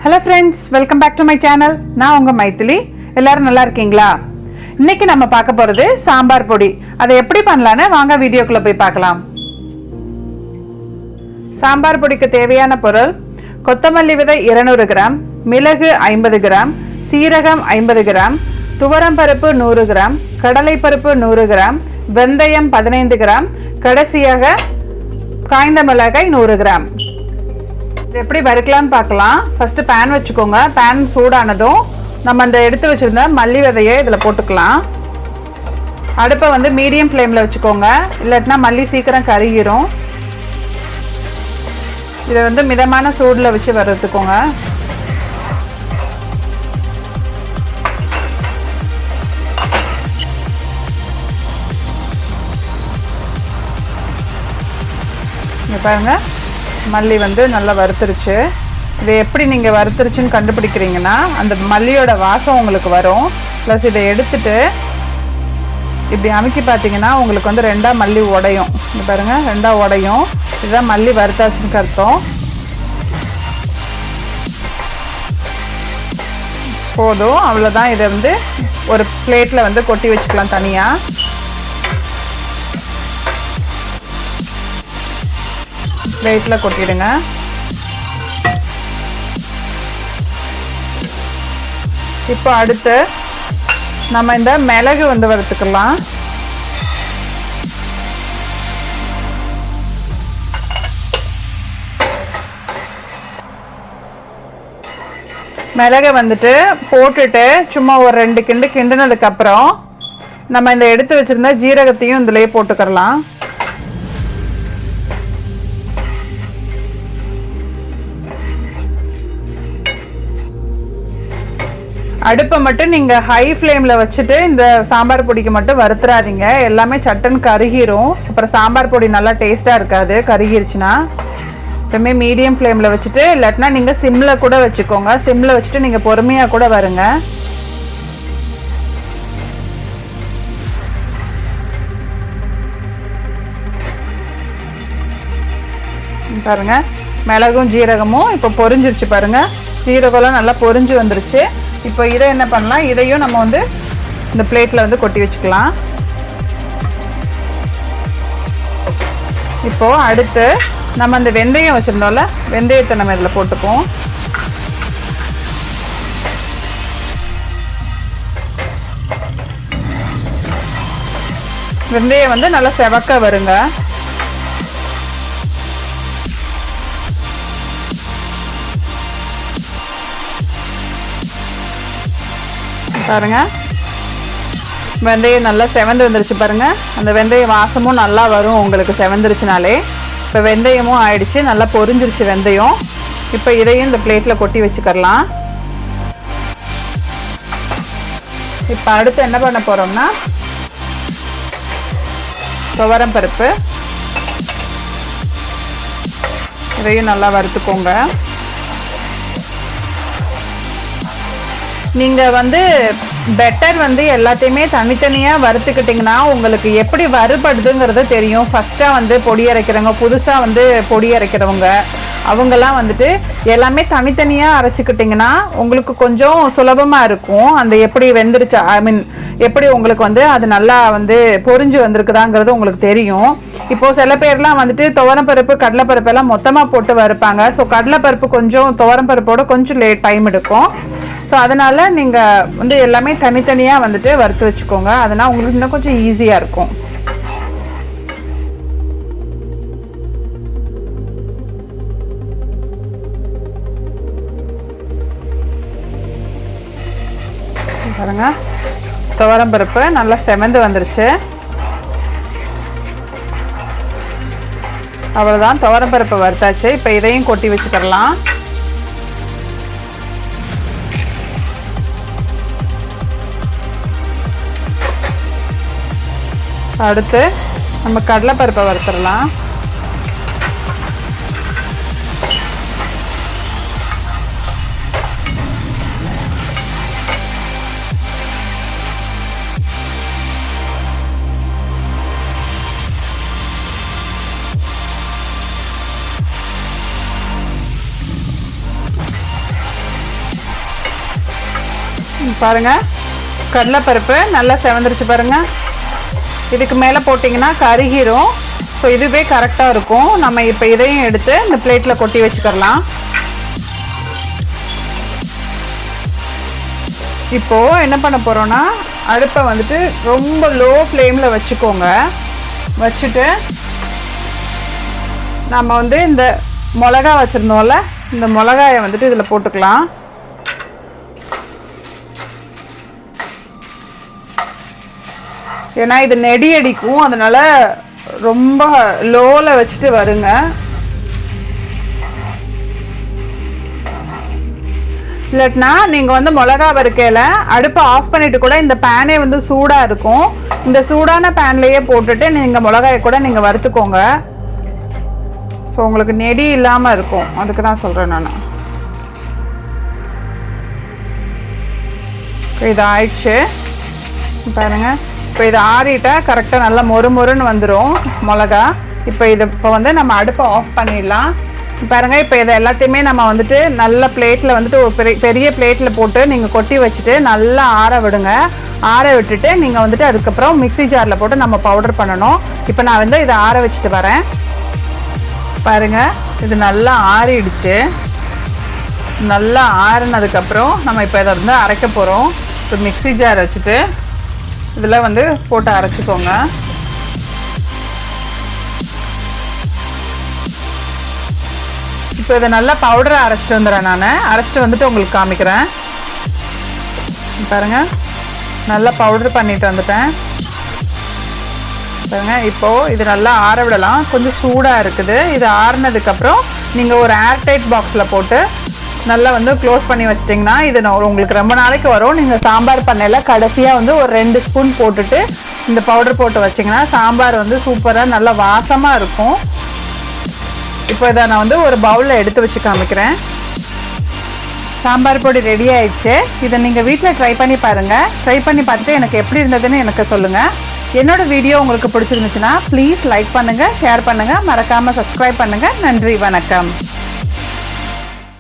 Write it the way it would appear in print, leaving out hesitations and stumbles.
Hello friends, welcome back to my channel. நான் உங்க மைத்திலி. எல்லாரும் நல்லா இருக்கீங்களா? இன்னைக்கு நம்ம பார்க்க போறது சாம்பார் பொடி. அதை எப்படி பண்ணலாம்னு வாங்க வீடியோக்குள்ள போய் பார்க்கலாம். சாம்பார் பொடிக்கு தேவையான பொருள்: கொத்தமல்லி விதை 200 கிராம், மிளகு 50 கிராம், சீரகம் 50 கிராம், துவரம் பருப்பு 100 கிராம், கடலை பருப்பு 100 கிராம், வெந்தயம் 15 கிராம், கடைசியாக காய்ந்த மிளகாய் 100 கிராம். எப்படி வறுக்கலாம்னு பார்க்கலாம். ஃபர்ஸ்ட் பேன் வச்சுக்கோங்க. பேன் சூடானதும் நம்ம அந்த எடுத்து வச்சிருந்த மல்லி விதையை இதில் போட்டுக்கலாம். அடுப்பை வந்து மீடியம் ஃப்ளேமில் வச்சுக்கோங்க, இல்லாட்டினா மல்லி சீக்கிரம் கருகிரும். இதை வந்து மிதமான சூடில் வச்சு வறுத்துக்கோங்க. இங்கே பாருங்கள், மல்லி வந்து நல்லா வறுத்துருச்சு. இதை எப்படி நீங்கள் வறுத்துருச்சுன்னு கண்டுபிடிக்கிறீங்கன்னா அந்த மல்லியோட வாசம் உங்களுக்கு வரும். ப்ளஸ் இதை எடுத்துட்டு இப்படி அமுக்கி பார்த்தீங்கன்னா உங்களுக்கு வந்து ரெண்டாக மல்லி உடையும். இங்கே பாருங்கள், ரெண்டாக உடையும். இதுதான் மல்லி வறுத்தாச்சுன்னு அர்த்தம். போதும், அவ்வளோதான். இதை வந்து ஒரு பிளேட்டில் வந்து கொட்டி வச்சுக்கலாம் தனியாக. பிளேட்டில் கொட்டிடுங்க. இப்போ அடுத்து நம்ம இந்த மிளகு வந்து வறுத்துக்கலாம். மிளகை வந்துட்டு போட்டுட்டு சும்மா ஒரு 2 கிண்டு கிண்டுனதுக்கப்புறம் நம்ம இந்த எடுத்து வச்சுருந்த ஜீரகத்தையும் இதிலேயே போட்டுக்கலாம். அடுப்பை மட்டும் நீங்கள் ஹை ஃப்ளேமில் வச்சுட்டு இந்த சாம்பார் பொடிக்கு மட்டும் வறுத்துறாதீங்க. எல்லாமே சட்டன் கருகிரும். அப்புறம் சாம்பார் பொடி நல்லா டேஸ்ட்டாக இருக்காது கருகிருச்சுன்னா. எப்பவுமே மீடியம் ஃப்ளேமில் வச்சுட்டு, இல்லாட்டினா நீங்கள் சிம்மில் கூட வச்சுக்கோங்க. சிம்மில் வச்சுட்டு நீங்கள் பொறுமையாக கூட வருங்க. பாருங்கள், மிளகும் ஜீரகமும் இப்போ பொரிஞ்சிருச்சு. பாருங்கள், ஜீரகம்லாம் நல்லா பொரிஞ்சு வந்துருச்சு. இப்போ இதை என்ன பண்ணலாம், இதையும் நம்ம வந்து இந்த பிளேட்டில் வந்து கொட்டி வச்சுக்கலாம். இப்போது அடுத்து நம்ம அந்த வெந்தயம் வச்சுருந்தோம்ல, வெந்தயத்தை நம்ம இதில் போட்டுப்போம். வெந்தயம் வந்து நல்லா செவக்க வருங்க. பாருங்க, வெந்தயம் நல்லா செவந்து வந்துருச்சு. பாருங்க, அந்த வெந்தய வாசமும் நல்லா வரும் உங்களுக்கு செவந்துருச்சுனாலே. இப்போ வெந்தயமும் ஆயிடுச்சு, நல்லா பொரிஞ்சிருச்சு வெந்தயம். இப்போ இதையும் இந்த பிளேட்டில் கொட்டி வச்சுக்கலாம். இப்போ அடுத்து என்ன பண்ண போகிறோம்னா, துவரம் பருப்பு இதையும் நல்லா வறுத்துக்கோங்க. நீங்கள் வந்து பெட்டர் வந்து எல்லாத்தையுமே தனித்தனியாக வறுத்துக்கிட்டிங்கன்னா உங்களுக்கு எப்படி வறுபடுதுங்கிறது தெரியும். ஃபஸ்ட்டாக வந்து பொடி அரைக்கிறவங்க, புதுசாக வந்து பொடி அரைக்கிறவங்க, அவங்கெல்லாம் வந்துட்டு எல்லாமே தனித்தனியாக அரைச்சிக்கிட்டிங்கன்னா உங்களுக்கு கொஞ்சம் சுலபமாக இருக்கும். அந்த எப்படி வெந்துருச்சா, எப்படி உங்களுக்கு வந்து அது நல்லா வந்து பொரிஞ்சு வந்திருக்குதாங்கிறது உங்களுக்கு தெரியும். இப்போது சில பேர்லாம் வந்துட்டு துவரம்பருப்பு கடலைப்பருப்பு எல்லாம் மொத்தமாக போட்டு வறுப்பாங்க. ஸோ கடலைப்பருப்பு கொஞ்சம் துவரம்பருப்போட கொஞ்சம் டைம் எடுக்கும். ஸோ அதனால் நீங்கள் வந்து எல்லாமே தனித்தனியாக வந்துட்டு வறுத்து வச்சுக்கோங்க. அதனால் உங்களுக்கு இன்னும் கொஞ்சம் ஈஸியாக இருக்கும். பாருங்க, துவரம்பருப்பு நல்லா செவந்து வந்துருச்சு. அவ்வளோதான், துவரம்பருப்பு வறுத்தாச்சு. இப்போ இதையும் கொட்டி வச்சுக்கலாம். அடுத்து நம்ம கடலைப்பருப்பை வறுத்துடலாம். பாருங்கள், கடலைப்பருப்பு நல்லா செவந்துருச்சு பாருங்கள். இதுக்கு மேலே போட்டிங்கன்னா கருகிரும். ஸோ இதுவே கரெக்டாக இருக்கும். நம்ம இப்போ இதையும் எடுத்து இந்த பிளேட்டில் கொட்டி வச்சுக்கலாம். இப்போது என்ன பண்ண போகிறோன்னா, அடுப்பை வந்துட்டு ரொம்ப லோ ஃப்ளேமில் வச்சுக்கோங்க. வச்சுட்டு நம்ம வந்து இந்த மிளகா வச்சுருந்தோம்ல, இந்த மிளகாயை வந்துட்டு இதில் போட்டுக்கலாம். ஏன்னா இது நெடி அடிக்கும், அதனால் ரொம்ப லோவில் வச்சுட்டு வருங்க. இல்லாட்டினா நீங்கள் வந்து மிளகா வறுக்கையில் அடுப்பை ஆஃப் பண்ணிவிட்டு கூட இந்த பேனே வந்து சூடாக இருக்கும். இந்த சூடான பேன்லேயே போட்டுட்டு நீங்கள் மிளகாயை கூட நீங்கள் வறுத்துக்கோங்க. ஸோ உங்களுக்கு நெடி இல்லாமல் இருக்கும். அதுக்கு தான் சொல்கிறேன் நான். இது ஆயிடுச்சு பாருங்கள். இப்போ இது ஆறிட்டால் கரெக்டாக நல்லா மொறுன்னு வந்துடும் மிளகா. இப்போ வந்து நம்ம அடுப்பை ஆஃப் பண்ணிடலாம். பாருங்கள், இப்போ இதை எல்லாத்தையுமே நம்ம வந்துட்டு நல்ல பிளேட்டில் வந்துட்டு ஒரு பெரிய பிளேட்டில் போட்டு நீங்கள் கொட்டி வச்சுட்டு நல்லா ஆற விடுங்க. ஆற விட்டுட்டு நீங்கள் வந்துட்டு அதுக்கப்புறம் மிக்ஸி ஜாரில் போட்டு நம்ம பவுடர் பண்ணணும். இப்போ நான் வந்து இதை ஆற வச்சுட்டு வரேன். பாருங்கள், இது நல்லா ஆறிடுச்சு. நல்லா ஆறினதுக்கப்புறம் நம்ம இப்போ இதை வந்து அரைக்க போகிறோம். இப்போ மிக்ஸி ஜார் வச்சுட்டு இதில் வந்து போட்டு அரைச்சிக்கோங்க. இப்போ இதை நல்லா பவுடரை அரைச்சிட்டு வந்துடுறேன். நான் அரைச்சிட்டு வந்துட்டு உங்களுக்கு காமிக்கிறேன். பாருங்கள், நல்லா பவுடர் பண்ணிட்டு வந்துட்டேன். பாருங்கள், இப்போது இது நல்லா ஆற விடலாம். கொஞ்சம் சூடாக இருக்குது. இது ஆறினதுக்கப்புறம் நீங்கள் ஒரு ஏர்டைட் பாக்ஸில் போட்டு நல்லா வந்து க்ளோஸ் பண்ணி வச்சிட்டிங்கன்னா இது உங்களுக்கு ரொம்ப நாளைக்கு வரும். நீங்கள் சாம்பார் பண்ணையில் கடைசியாக வந்து ஒரு 2 ஸ்பூன் போட்டுட்டு இந்த பவுடர் போட்டு வச்சிங்கன்னா சாம்பார் வந்து சூப்பராக நல்லா வாசமாக இருக்கும். இப்போ இதை நான் வந்து ஒரு பவுலில் எடுத்து வச்சு காமிக்கிறேன். சாம்பார் பொடி ரெடி ஆயிடுச்சு. இதை நீங்கள் வீட்டில் ட்ரை பண்ணி பாருங்கள். ட்ரை பண்ணி பார்த்துட்டு எனக்கு எப்படி இருந்ததுன்னு எனக்கு சொல்லுங்கள். என்னோடய வீடியோ உங்களுக்கு பிடிச்சிருந்துச்சுன்னா ப்ளீஸ் லைக் பண்ணுங்கள், ஷேர் பண்ணுங்கள், மறக்காமல் சப்ஸ்கிரைப் பண்ணுங்கள். நன்றி, வணக்கம்.